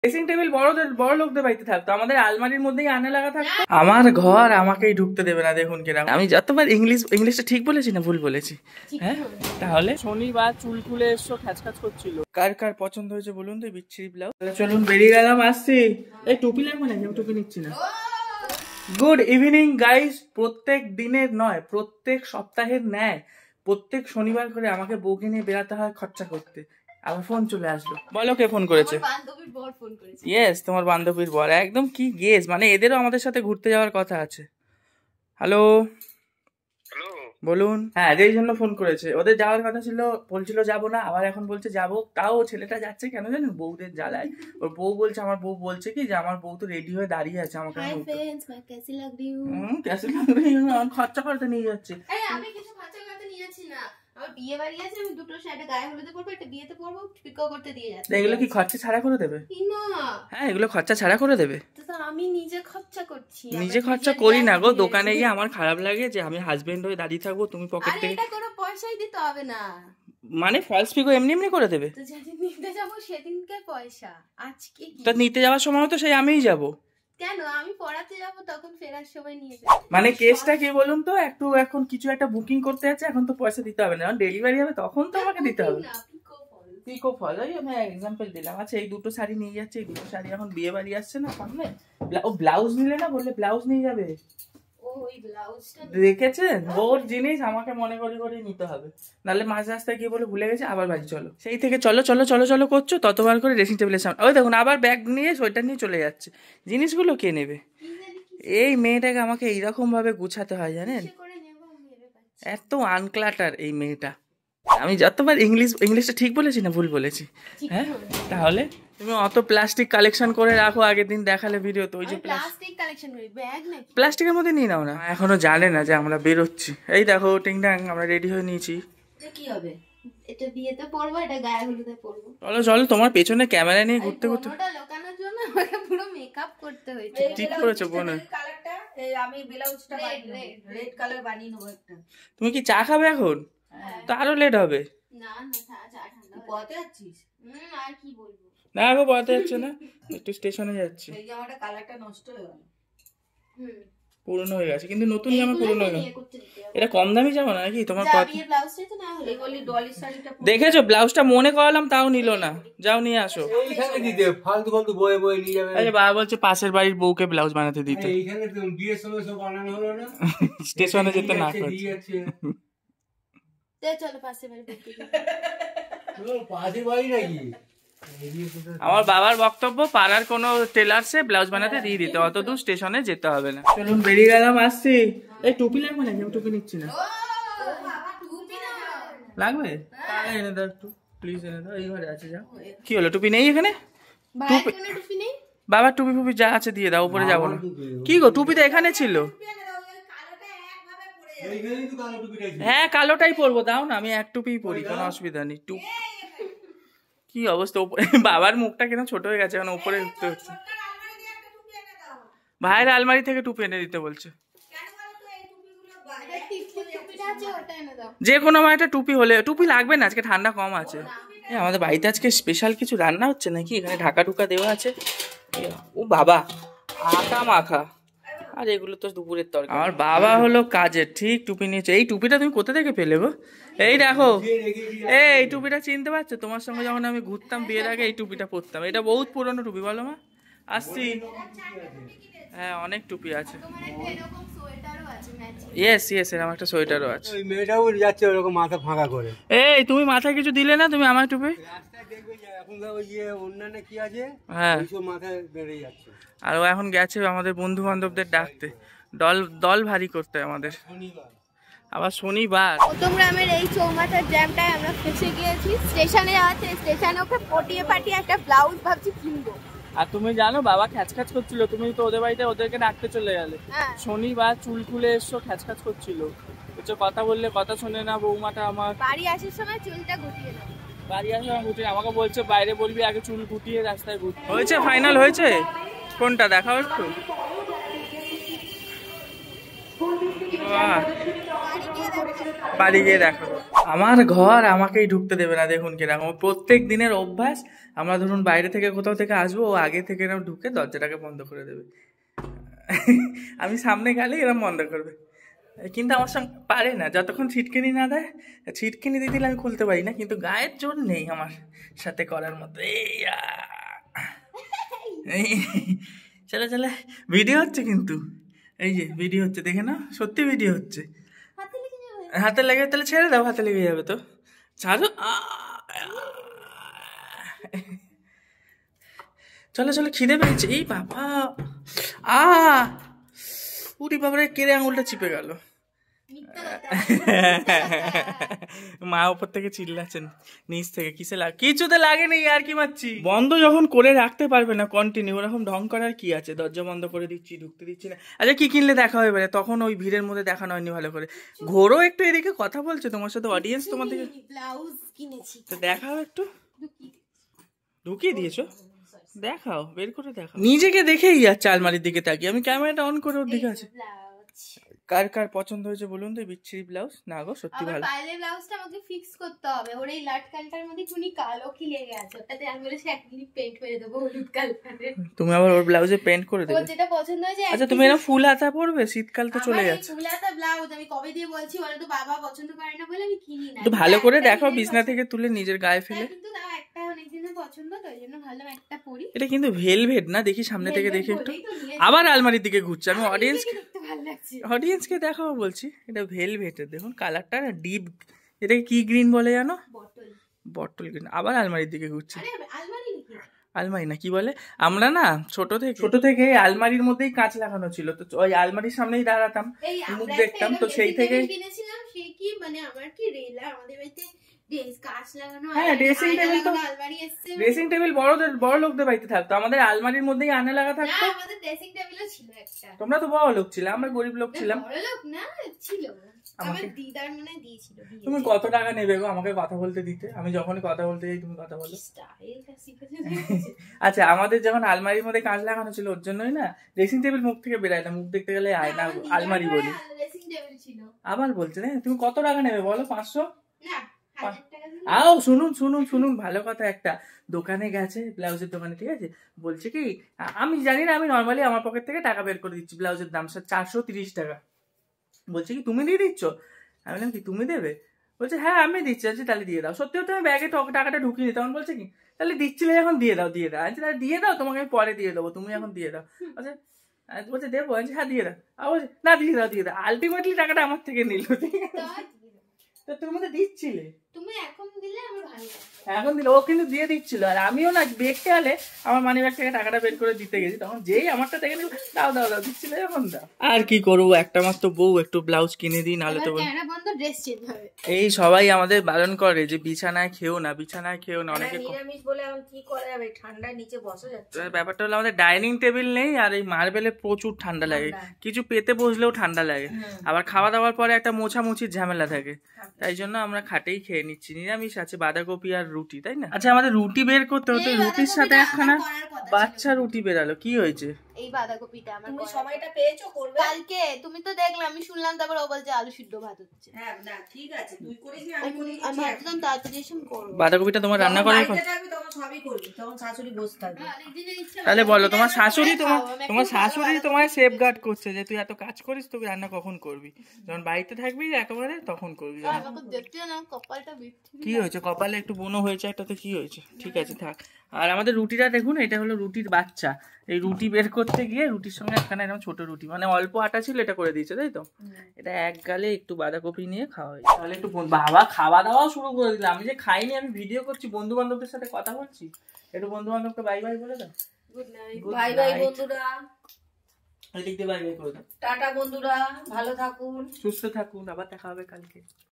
Dressing table বড় লোকদের বাড়িতে থাকতো, আমাদের আলমারির মধ্যেই আয়না লাগা থাকতো। আমার ঘর আমাকেই ঢুকতে দেবে না, দেখুন কিরকম। আমি যতবার ইংলিশটা ঠিক বলেছি না ভুল বলেছি? হ্যাঁ, তাহলে শনিবার চুল খুলে এসছো, খ্যাচখ্যাচ করছিল। কার কার পছন্দ হয়েছে বলুন তো বিচ্ছিরি ব্লাউজ? চলুন বেরিয়ে গেলাম, আসছি। এই টুপি লাগবে নাকি? আমি টুপি নিচ্ছি না। Good evening guys. প্রত্যেক দিনের নয়, প্রত্যেক সপ্তাহের ন্যায় প্রত্যেক শনিবার করে আমাকে বউকে নিয়ে বেড়াতে হয় খরচা করতে। আবার ফোন চলে আসলো, বলো কে ফোন করেছে? ইয়েস, তোমার বান্ধবীর বর। একদম কি গেস, মানে এদেরও আমাদের সাথে ঘুরতে যাওয়ার কথা আছে। হ্যালো বলুন। হ্যাঁ, যেই জন্য ফোন করেছে, ওদের যাওয়ার কথা ছিল, বলছিল যাবো না, আবার এখন বলছে যাবো। তাও ছেলেটা যাচ্ছে কেন জানেন? বউদের জ্বালায়। ওর বউ বলছে, আমার বউ বলছে কি যে আমার বউ তো রেডি হয়ে দাঁড়িয়ে আছে, আমাকে খরচা করতে নিয়ে যাচ্ছে। আমি কিছু খরচা করতে নিয়ে যাচ্ছি না, আমার বিয়ে বাড়ি আছে, আমি দুটো শাড়ি গায়ে হলুদে পরবো, একটা বিয়েতে পরবো, পিকো করতে দিয়ে যাচ্ছে। এগুলো কি খরচা ছাড়া করে দেবে? হ্যাঁ, এগুলো খরচা ছাড়া করে দেবে। তো আমি নিজে খরচা করছি। নিজে খরচা করি না গো, দোকানে গিয়ে আমার খারাপ লাগে যে আমি হাজবেন্ড হয়ে দাঁড়িয়ে থাকবো, তুমি পকেট থেকে। এটা কোনো পয়সাই দিতে হবে না, মানে ফলস পিকো এমনি এমনি করে দেবে? তো যেদিন নিতে যাবো সেদিনকে পয়সা। আজকে তো নিতে যাওয়ার সময় তো সেই আমিই যাবো। কেন? আমি পড়াতে যাব, তখন ফেরার সময় নিয়ে যাবো। মানে কেসটা কি বলুন তো? একটু এখন কিছু একটা বুকিং করতে আছে, এখন তো পয়সা দিতে হবে না, ডেলিভারি হবে তখন তো আমাকে দিতে হবে। পিকো ফল, ওই আমি এক্সাম্পল দিলাম। আচ্ছা, এই দুটো শাড়ি নিয়ে যাচ্ছে, এই দুটো শাড়ি এখন বিয়ে বাড়ি আসছে না সামনে, ও ব্লাউজ নিলে না, বললে ব্লাউজ নিয়ে যাবে। দেখেছেন, ওর জিনিস আমাকে মনে করে নিতে হবে, নাহলে মাঝ রাস্তায় গিয়ে বলে ভুলে গেছে, আবার বাড়ি চলো। সেই থেকে চলো চলো চলো চলো করছো, ততবার করে ড্রেসিং টেবিলের সামনে। ওই দেখুন আবার ব্যাগ নিয়ে সোয়েটার নিয়ে চলে যাচ্ছে। জিনিসগুলো কে নেবে? এই মেয়েটাকে আমাকে এইরকম ভাবে গুছাতে হয় জানেন, এত আনক্লাটার এই মেয়েটা। আমি যতবার ইংলিশটা ঠিক বলেছি না ভুল বলেছি? হ্যাঁ, তাহলে তুমি অত প্লাস্টিক কালেকশন করে রাখো, আগের দিন দেখালে ভিডিও তো, ওই যে প্লাস্টিক কালেকশন করি, ব্যাগ নাকি প্লাস্টিকের মধ্যে নিয়ে নাও না। এখনো জানে না যে আমরা বেরোচ্ছি। এই দেখো টিংটাং, আমরা রেডি হয়ে নিয়েছি। কি হবে? এটা বিয়েতে পরবো, এটা গায়ে হলুদে পরবো। চলো চলো, তোমার পেছনে ক্যামেরা নিয়ে ঘুরতে ঘুরতে ওটা লোকানোর জন্য আমাকে পুরো মেকআপ করতে হয়েছে। ঠিক করেছো বোন। কালারটা আমি ব্লাউজটা রেড কালার বানিয়ে নেবো একটা। তুমি কি চা খাবে এখন? তো আরো লেট হবে। না না, চা ঠান্ডা। পথে যাচ্ছিস? আর কি বলবো, না গো, পড়াতে যাচ্ছে না, একটু স্টেশনে যাচ্ছি। এই জামাটা কালারটা নষ্ট হয়ে গেল, পুরনো হয়ে গেছে, কিন্তু নতুন জামা পুরনো হয়ে গেছে। এটা কম দামি জামা না নাকি তোমার? দেখেছো ব্লাউজটা মনে করালাম, তাও নিল না। যাও নিয়ে আসো। এইখানে দিতে ফালতু ফালতু বয়ে বয়ে নিয়ে যাবে। আরে বাবা বলছে পাশের বাড়ির বউকে ব্লাউজ বানাতে দিতে। এইখানে বিয়ের সময় সব বানানো হলো না, স্টেশনে যেতে না করছে। চলো পাশের বাড়ি পাশের বাড়ি নাকি? আমার বাবার বক্তব্য, পাড়ার কোনো টেলার্সে ব্লাউজ বানাতে দিয়ে দিতে, অত দূর স্টেশনে যেতে হবে না। চলুন বেরিয়ে গেলাম, আসছি। এই টুপি লাগবে নাকি? আমি টুপি নিচ্ছি না। লাগবে? তাহলে এনে দাও একটু, প্লিজ এনে দাও। এই ঘরে আছে, যাও। কি হলো, টুপি নেই এখানে? টুপি নেই? বাবার টুপি ফুপি যা আছে দিয়ে দাও, উপরে যাবো না। কি গো, টুপি তো এখানে ছিল। হ্যাঁ, কালোটাই পরবো, দাও না, আমি এক টুপিই পরি, কোনো অসুবিধা নেই। কি অবস্থা, বাবার মুখটা কেন ছোট হয়ে গেছে, এখন উপরে উঠতে হচ্ছে। ভাইয়ের আলমারি থেকে টুপি এনে দিতে বলছে। যে কোনো একটা টুপি হলে, টুপি লাগবে না, আজকে ঠান্ডা কম আছে। আমাদের বাড়িতে আজকে স্পেশাল কিছু রান্না হচ্ছে নাকি? এখানে ঢাকা টুকা দেওয়া আছে। ও বাবা, আটা মাখা, আর এগুলো তো দুপুরের তরকারি। আমার বাবা হলো কাজের, ঠিক টুপি নিয়েছে। এই টুপিটা তুমি কোথা থেকে পেলে গো? এই দেখো, এই টুপিটা চিনতে পারছো? তোমার সঙ্গে যখন আমি ঘুরতাম বিয়ের আগে এই টুপিটা পরতাম। এটা বহুত পুরনো টুপি, বলো মা। আসছি। হ্যাঁ, অনেক টুপি আছে। ইয়েস ইয়েস, এরকম একটা সোয়েটারও আছে। ওই মেয়েটাও যাচ্ছে ওরকম মাথা ফাঁকা করে। এই তুমি মাথায় কিছু দিলে না, তুমি আমার টুপি। এখন ওই যে অন্যান্য কি আছে, হ্যাঁ, মাথায় বেড়ে যাচ্ছে। আর ও এখন গেছে আমাদের বন্ধু বান্ধবদের ডাকতে, দল ভারী করতে আমাদের। আবার শনিবার। গ্রামের এই চৌমাথার জ্যামটায় আমরা ফেসে গিয়েছি। স্টেশনে আছে, স্টেশনে ওকে পটিয়ে পাটিয়ে একটা ব্লাউজ ভাবছি কিনবো। আর তুমি জানো বাবা খ্যাচখ্যাচ করছিল, তুমি তো ওদের বাড়িতে ওদেরকে ডাকতে চলে গেলে। শনিবার চুল খুলে এসছো, খ্যাচখ্যাচ করছিল। বলছো কথা বললে কথা শোনে না বৌমাটা আমার। বাড়ি আসার সময় চুলটা গুটিয়ে নাও। বাড়ি আসার সময় গুটিয়ে, আমাকে বলছে বাইরে বলবি আগে চুল গুটিয়ে রাস্তায় ঘুরতে। হয়েছে, ফাইনাল হয়েছে। কোনটা দেখাও একটু। বাড়ি গিয়ে দেখো। আমার ঘর আমাকেই ঢুকতে দেবে না, দেখুন কিরকম প্রত্যেক দিনের অভ্যাস। আমরা ধরুন বাইরে থেকে কোথাও থেকে আসবো, ও আগে থেকে এরকম ঢুকে দরজাটাকে বন্ধ করে দেবে। আমি সামনে গেলে এরকম বন্ধ করবে, কিন্তু আমার সঙ্গে পারে না, যতক্ষণ ছিটকিনি না দেয়। ছিটকিনি দিয়ে দিলে আমি খুলতে পারি না, কিন্তু গায়ের জোর নেই আমার সাথে করার মতো। চলে চলে ভিডিও হচ্ছে, কিন্তু এই যে ভিডিও হচ্ছে, দেখে না, সত্যি ভিডিও হচ্ছে। হাতে লেগে, তাহলে ছেড়ে দাও, হাতে লেগে যাবে তো, ছাড়ো। চলো চলো, খিদে পেয়েছে। এই বাবা, উরি বাবারে, কেড়ে আঙুলটা চিপে গেল। মা উপর থেকে চিল্লাচ্ছেন, নিচ থেকে কিসে লাগে, কিছুতে লাগেনি, আর কি মারছি। বন্ধ যখন করে রাখতে পারবে না কন্টিনিউ, ওরকম ঢং করার কি আছে? দরজা বন্ধ করে দিচ্ছি, ঢুকতে দিচ্ছি না। আচ্ছা, কি কিনলে দেখা হয়ে পারে? তখন ওই ভিড়ের মধ্যে দেখানো হয়নি ভালো করে। ঘোরো একটু এদিকে, কথা বলছে তোমার সাথে অডিয়েন্স, তোমার দিকে ব্লাউজ কিনেছি, তো দেখাও একটু। ঢুকিয়ে দিয়েছো? দেখাও, বের করে দেখাও। নিজেকে দেখেই যাচ্ছে আলমারির দিকে তাকিয়ে। আমি ক্যামেরাটা অন করে ওর দিকে আছে। কার কার পছন্দ হয়েছে বলুন তো? বিচ্ছিরি ব্লাউজ না গো, সত্যি ভালো। পায়ের ব্লাউজটা আমাকে ফিক্স করতে হবে, ওর এই লাটকানটার মধ্যে কোনি কালো কি লেগে আছে, ওটাতে আমি বলেছি এক মিনিট পেইন্ট করে দেবো হলুদ কালারের। তুমি আবার ওর ব্লাউজে পেইন্ট করে দেবে? ওর যেটা পছন্দ হয়েছে। আচ্ছা, তুমি এরকম ফুল হাতা পরবে? শীতকাল তো চলে যাচ্ছে। ফুল হাতা ব্লাউজ আমি কবে দিয়ে বলছি, ওরা তো বাবা পছন্দ করে না বলে আমি কিনি না। একটু ভালো করে দেখো, বিছনা থেকে তুলে নিজের গায়ে ফেলে। কিন্তু তাও একটা অনেকদিনের পছন্দ, তো এই জন্য ভাবলাম একটা পরি। এটা কিন্তু ভেলভেট না, দেখি সামনে থেকে দেখি একটু। আবার আলমারির দিকে ঘুরছে। আমি অডিয়েন্সকে দেখাবো বলছি, এটা ভেলভেটের, দেখুন কালারটা ডিপ। এটাকে কি গ্রিন বলে জানো? Bottle green. আবার আলমারির দিকে ঘুরছে। আলমারি না, কি বলে, আমরা না ছোট থেকে আলমারির মধ্যেই কাঁচ লাগানো ছিল, তো ওই আলমারির সামনেই দাঁড়াতাম, মুখ দেখতাম, তো সেই থেকে কিনেছিলাম। সেই কি মানে আমার কি রেলা, আমাদের বাড়িতে কাঁচ লাগানো। হ্যাঁ, ড্রেসিং টেবিল তো, ড্রেসিং টেবিল বড় লোকদের বাড়িতে থাকতো, আমাদের আলমারির মধ্যেই আয়না লাগা থাকতো। আমাদের ড্রেসিং টেবিলও ছিল একটা। তোমরা তো বড় লোক ছিলে, আমরা গরিব লোক ছিলাম। বড় লোক না ছিল, আমার দিদার মনে দিয়েছিল। তুমি কত টাকা নেবে গো আমাকে কথা বলতে দিতে? আমি যখনই কথা বলতে যাই তুমি কথা বলো। আচ্ছা, আমাদের যখন আলমারির মধ্যে কাঁচ লাগানো ছিল, ওর জন্যই না ড্রেসিং টেবিল মুখ থেকে বেরায় না, মুখ দেখতে গেলে আয়না আলমারি বলি। আবার বলছে না, তুমি কত টাকা নেবে বলো? 500? আও শুনুন ভালো কথা একটা। দোকানে গেছে, ব্লাউজের দোকানে, ঠিক আছে, বলছে কি, আমি জানি না, আমি নর্মালি আমার পকেট থেকে টাকা বের করে দিচ্ছি, ব্লাউজের দাম 430 টাকা। বলছে কি, তুমি দিয়ে দিচ্ছ? আমি বললাম কি, তুমি দেবে? বলছে হ্যাঁ আমি দিচ্ছি। আচ্ছা তাহলে দিয়ে দাও। সত্যি আমি ব্যাগে টাকাটা ঢুকিয়ে দিই। তখন বলছে কি, তাহলে দিচ্ছিলে এখন দিয়ে দাও। আচ্ছা তাহলে দিয়ে দাও, তোমাকে আমি পরে দিয়ে দেবো, তুমি এখন দিয়ে দাও। আচ্ছা বলছে দেবো? আচ্ছা হ্যাঁ দিয়ে দাও। আর বলছে না, দিয়ে দাও। আলটিমেটলি টাকাটা আমার থেকে নিল, ঠিক আছে? তো তুমি তো দিচ্ছিলে, তুমি এখন দিলে আমার ভালো লাগে। এখন দিলে, ও কিন্তু দিয়ে দিচ্ছিল। আর আমিও না দেখতে গেলে আমার মানি ব্যাগ থেকে টাকাটা বের করে দিতে গেছি, তখন যেই আমারটা থেকে নিল, দাও দিচ্ছিল, এখন দাও। আর কি করবো, একটা মাত্র বউ, একটু ব্লাউজ কিনে দিই, নাহলে তো এই সবাই আমাদের বারণ করে যে বিছানায় খেও না। অনেকে নিরামিষ বলে এখন কি করা যাবে, ঠান্ডার নিচে বসা যাচ্ছে। ব্যাপারটা হলো আমাদের ডাইনিং টেবিল নেই, আর এই মার্বেলে প্রচুর ঠান্ডা লাগে, কিছু পেতে বসলেও ঠান্ডা লাগে, আবার খাওয়া দাওয়ার পরে একটা মোছামুছির ঝামেলা থাকে, তাই জন্য আমরা খাটেই খেয়ে নিচ্ছি। নিরামিষ আছে, বাঁধাকপি আর রুটি, তাই না? আচ্ছা, আমাদের রুটি বের করতে হতো, রুটির সাথে একখানা বাচ্চা রুটি বেরালো, কি হয়েছে? এই বাঁধাকপিটা আমার তুমি সময়টা পেয়েছো করবে কালকে, তুমি তো দেখলে, আমি শুনলাম, তারপর ও বলছে আলু সিদ্ধ ভাত হচ্ছে। হ্যাঁ না ঠিক আছে, তুই করিস না, আমি করি। আমি ভাবলাম তাড়াতাড়ি এসে করব। বাঁধাকপিটা তোমার রান্না করার কথা, তখন সবই করবি, তখন শাশুড়ি বসে থাকবে। তাহলে বলো, তোমার শাশুড়ি তোমার সেফগার্ড করছে যে তুই এত কাজ করিস, তুই রান্না কখন করবি? যখন বাড়িতে থাকবি একেবারে তখন করবি। কি হয়েছে কপালে? একটু বুনো হয়েছে একটাতে, কি হয়েছে? ঠিক আছে থাক। আর আমাদের রুটিটা দেখুন, এটা হলো রুটির বাচ্চা। এই রুটি বের করতে গিয়ে রুটির সঙ্গে একখানা এরকম ছোট রুটি, মানে অল্প আটা ছিল, এটা করে দিয়েছে, তাই তো? এটা এক গালে একটু বাঁধাকপি নিয়ে খাওয়া হয়েছে। তাহলে একটু বাবা খাওয়া দাওয়াও শুরু করে দিলাম। আমি যে খাইনি, আমি ভিডিও করছি, বন্ধু বান্ধবদের সাথে কথা বলছি, একটু বন্ধু বান্ধবকে বাই বাই বলে দাও। বাই বাই বন্ধুরা, বাই বাই করে দাও। টাটা বন্ধুরা, ভালো থাকুন, সুস্থ থাকুন, আবার দেখা হবে কালকে।